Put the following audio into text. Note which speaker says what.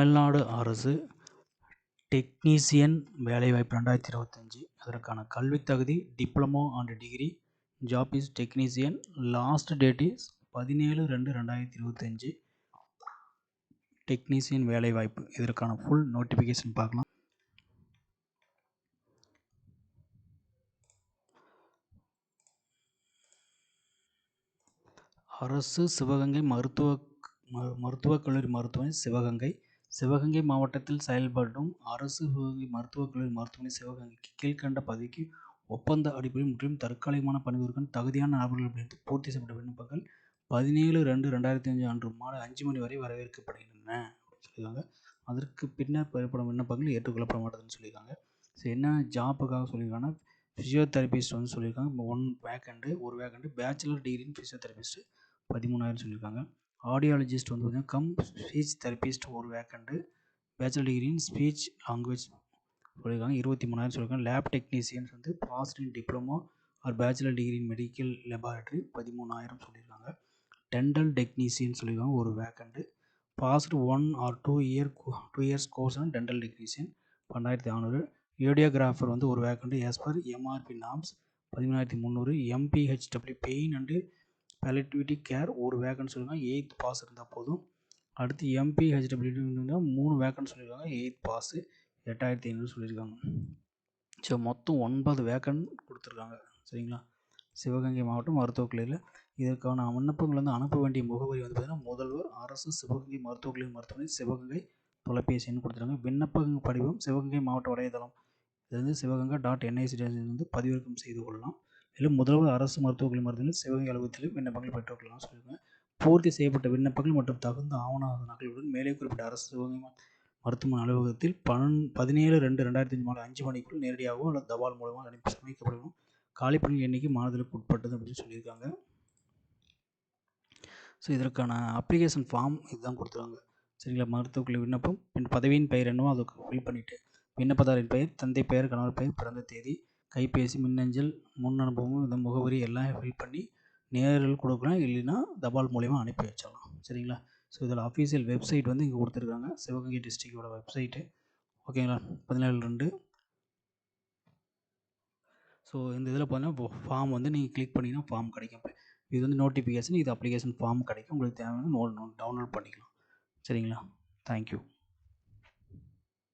Speaker 1: தமிழ்நாடு அரசு டெக்னீசியன் வேலைவாய்ப்பு 2025 அதற்கான கல்வித் தகுதி diploma and degree. Job is technician. Last date is 17/2/2025. Technician வேலைவாய்ப்பு இதற்கான ஃபுல் நோட்டிஃபிகேஷன் பார்க்கலாம். அரசு சிவகங்கை மருத்துவக் கல்லூரி மருத்துவமனை சிவகங்கை மாவட்டத்தில் செயல்படும் அரசு சிவகங்கை மருத்துவக் கல்லூரி மருத்துவமனை சிவகங்கைக்கு கீழ்கண்ட பதவிக்கு ஒப்பந்த அடிப்படையில் முற்றிலும் தற்காலிகமான பணிபுரிக்கும் தகுதியான நபர்களிடமிருந்து பூர்த்தி செய்யப்பட்ட விண்ணப்பங்கள் 17/2/2025 அன்று மாலை 5 மணி வரை வரவேற்கப்படுகின்றன அப்படின்னு சொல்லியிருக்காங்க. அதற்கு பின்னர் பெறப்படும் விண்ணப்பங்கள் ஏற்றுக்கொள்ளப்பட மாட்டதுன்னு சொல்லியிருக்காங்க. ஸோ என்ன ஜாப்புக்காக சொல்லியிருக்காங்கன்னா, ஃபிசியோதெரபிஸ்ட் வந்து சொல்லியிருக்காங்க. ஒரு vacant bachelor degree in physiotherapist 13,000 சொல்லியிருக்காங்க. ஆடியாலஜிஸ்ட் வந்து பார்த்தீங்கன்னா ஸ்பீச் தெரபிஸ்ட் ஒரு vacant bachelor degree in speech language சொல்லியிருக்காங்க. 23,000 சொல்லியிருக்காங்க. லேப் டெக்னீசியன்ஸ் வந்து pass in diploma or bachelor degree in medical laboratory 13,000 சொல்லியிருக்காங்க. டென்டல் டெக்னீசியன் சொல்லியிருக்காங்க ஒரு vacant pass 1 or 2 years course and dental technician 12,400. Radiographer வந்து ஒரு vacant as per MRB norms 13,300. MPHW pain and palliative care ஒரு vacant சொல்லியிருக்காங்க. 8th pass இருந்தால் போதும். அடுத்து எம்பிஹெச்டபிள்யூ 3 வேக்கண்ட் சொல்லியிருக்காங்க. 8th பாஸ் 8,500 சொல்லியிருக்காங்க. ஸோ மொத்தம் 9 வேக்கண்ட் கொடுத்துருக்காங்க. சரிங்களா? சிவகங்கை மாவட்டம் மருத்துவக் கல்லூரியில் இதற்கான விண்ணப்பங்கள் வந்து அனுப்ப வேண்டிய முகவரி வந்து பார்த்திங்கன்னா, முதல்வர் அரசு சிவகங்கை மருத்துவக் கல்லூரி மருத்துவமனை சிவகங்கை தொலைபேசி எண் கொடுத்துருக்காங்க. விண்ணப்ப படிவம் சிவகங்கை மாவட்ட வலைதளம் இது வந்து சிவகங்கை.nic வந்து பதிவிறக்கம் செய்து கொள்ளலாம். மேலும் முதல்வர் அரசு மருத்துவக் கல்லூரி மருத்துவமனை சிவகங்கை அலுவலகத்தில் விண்ணப்பங்கள் பெற்றுக்கொள்ளலாம் சொல்லியிருக்காங்க. பூர்த்தி செய்யப்பட்ட விண்ணப்பங்கள் மற்றும் தகுந்த ஆவண நகல்களுடன் மேலே குறிப்பிட்ட அரசு சிவகங்கை மருத்துவமனை அலுவலகத்தில் 17/2/2025 மாலை 5 மணிக்குள் நேரடியாகவோ அல்லது தபால் மூலமாக அனுப்பி சமைக்கப்படணும். காலிப்பணியின் எண்ணிக்கை மாறுதலுக்கு உட்பட்டது அப்படின்னு சொல்லியிருக்காங்க. ஸோ இதற்கான அப்ளிகேஷன் ஃபார்ம் இதுதான் கொடுத்துருக்காங்க. சரிங்களா? மருத்துவக் கல்லூரி விண்ணப்பம், பின் பதவியின் பெயர் என்னவோ அதை ஃபில் பண்ணிவிட்டு விண்ணப்பதாரின் பெயர், தந்தை பெயர், கணவர் பெயர், பிறந்த தேதி, கைபேசி, மின்னஞ்சல், முன் அனுபவம், இந்த முகவரி எல்லாம் ஃபில் பண்ணி நேரில் கொடுக்கலாம், இல்லைன்னா தபால் மூலயமா அனுப்பி வச்சிடலாம். சரிங்களா? ஸோ இதில் அஃபீஷியல் வெப்சைட் வந்து இங்கே கொடுத்துருக்காங்க. சிவகங்கை டிஸ்ட்ரிக்டோட வெப்சைட்டு. ஓகேங்களா? 17/2. ஸோ இந்த இதில் பார்த்தீங்கன்னா ஃபார்ம் வந்து நீங்கள் கிளிக் பண்ணிங்கன்னா ஃபார்ம் கிடைக்கும். இது வந்து நோட்டிஃபிகேஷன், இது அப்ளிகேஷன் ஃபார்ம் கிடைக்கும். உங்களுக்கு தேவையான டவுன்லோட் பண்ணிக்கலாம். சரிங்களா? தேங்க்யூ.